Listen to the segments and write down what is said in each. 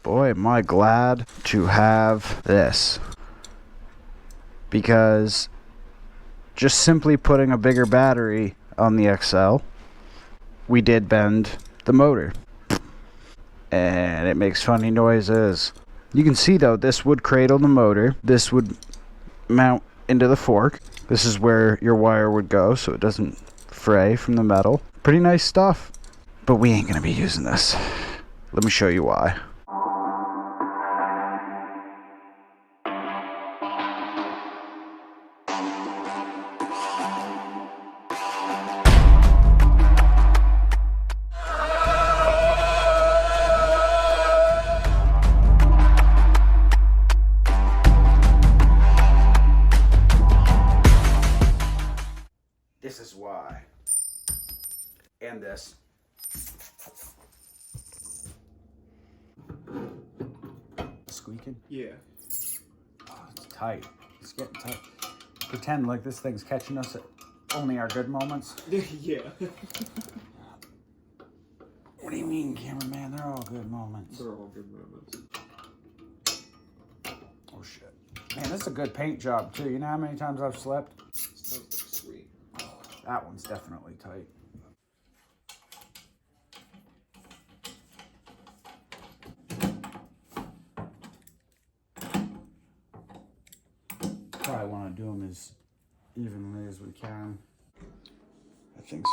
Boy, am I glad to have this. Because just simply putting a bigger battery on the XL, we did bend the motor. And it makes funny noises. You can see though, this would cradle the motor. This would mount into the fork. This is where your wire would go so it doesn't fray from the metal. Pretty nice stuff. But we ain't gonna be using this. Let me show you why. This is why. And this. Squeaking? Yeah. Oh, it's tight. It's getting tight. Pretend like this thing's catching us at only our good moments. Yeah. What do you mean, cameraman? They're all good moments. They're all good moments. Oh shit. Man, this is a good paint job too. You know how many times I've slept? Sweet. That one's definitely tight. Probably want to do them as evenly as we can. That thing's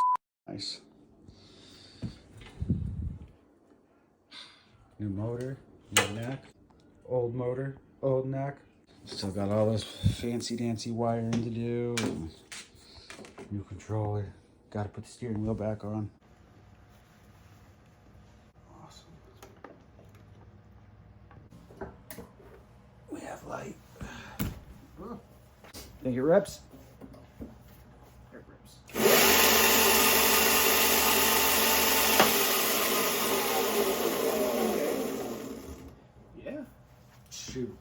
nice. New motor, new neck. Old motor, old neck. Still got all this fancy dancy wiring to do. New controller. Got to put the steering wheel back on. Awesome. We have light. Think it rips? It rips. Yeah. Shoot.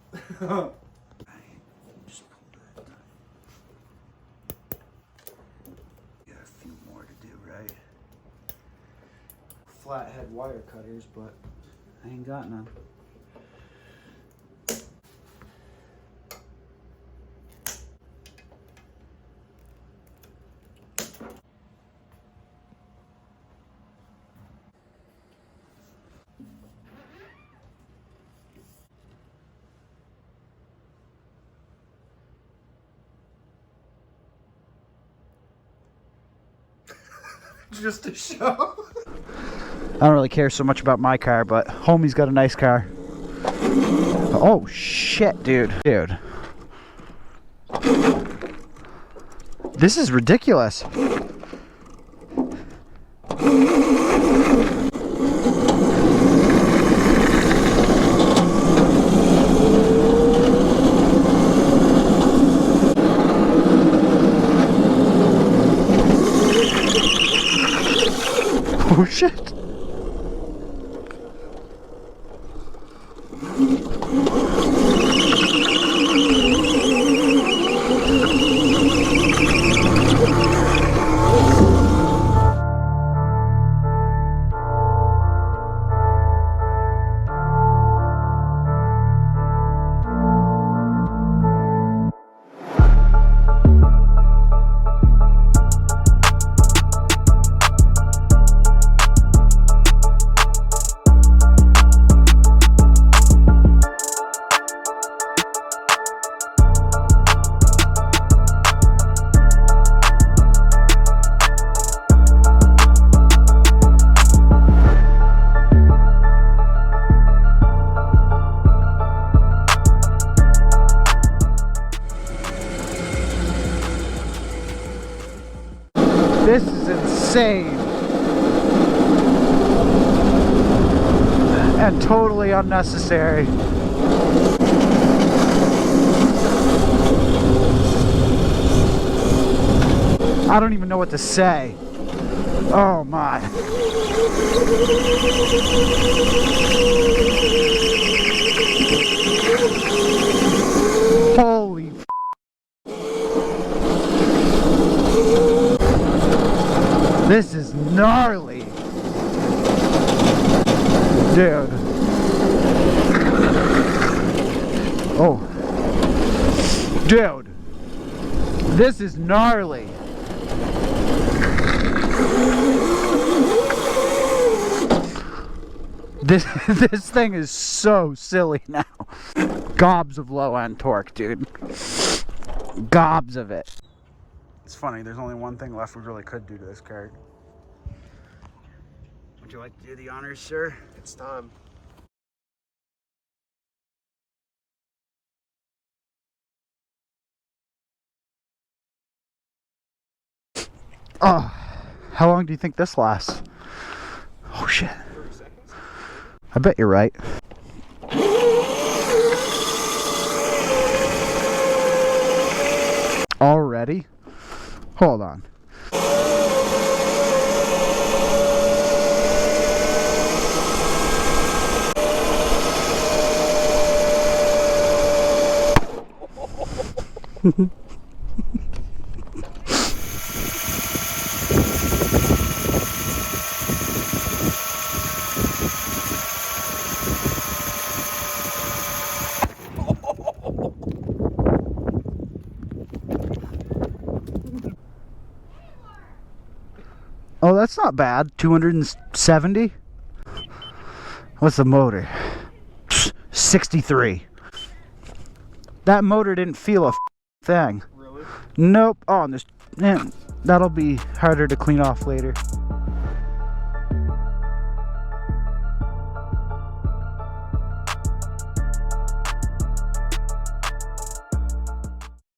Just pulled it. Got a few more to do, right? Flathead wire cutters, but I ain't got none. Just to show. I don't really care so much about my car, but homie's got a nice car. Oh shit, dude. Dude. This is ridiculous. Oh shit. This is insane. And totally unnecessary. I don't even know what to say. Oh my. Holy f***. This is gnarly. Dude. Oh. Dude. This is gnarly. This thing is so silly now. Gobs of low end torque, dude. Gobs of it. It's funny, there's only one thing left we really could do to this kart. Would you like to do the honors, sir? It's time. Oh, how long do you think this lasts? Oh shit. 30 seconds. I bet you're right. Already? Hold on. Oh, that's not bad. 270? What's the motor? 63. That motor didn't feel a thing. Really? Nope. Oh, and this, man, that'll be harder to clean off later.